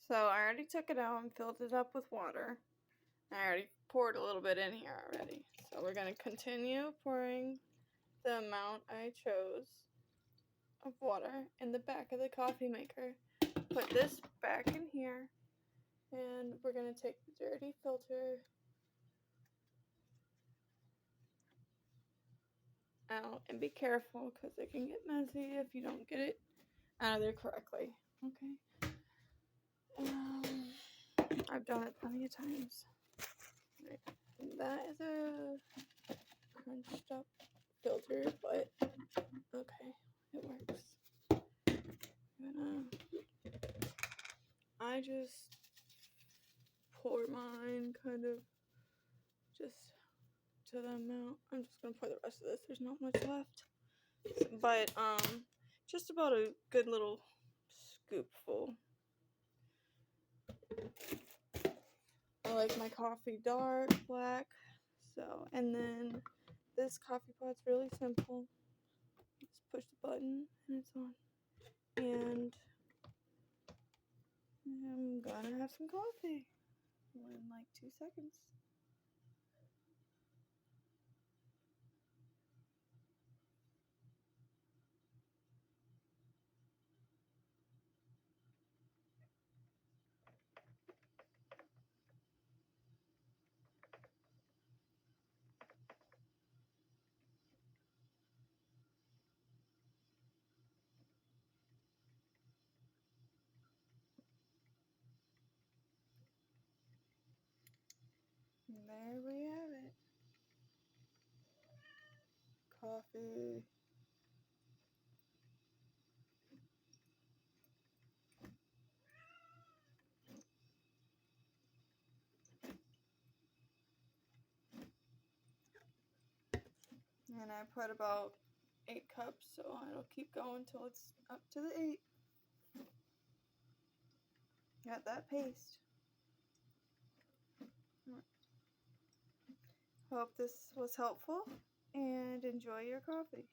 So I already took it out and filled it up with water. I already poured a little bit in here already. So we're going to continue pouring the amount I chose of water in the back of the coffee maker. Put this back in here, and we're going to take the dirty filter out, and be careful because it can get messy if you don't get it out of there correctly. Okay. I've done it plenty of times. Right. That is a crunched up filter, but okay, it works. I just pour mine kind of just to the amount. I'm just gonna pour the rest of this. There's not much left, but just about a good little scoopful. I like my coffee dark black, so, and then this coffee pot's really simple. Just push the button and it's on. And I'm gonna have some coffee in like 2 seconds. And there we have it. Coffee. And I put about 8 cups, so it'll keep going till it's up to the 8. Got that paste. Hope this was helpful, and enjoy your coffee.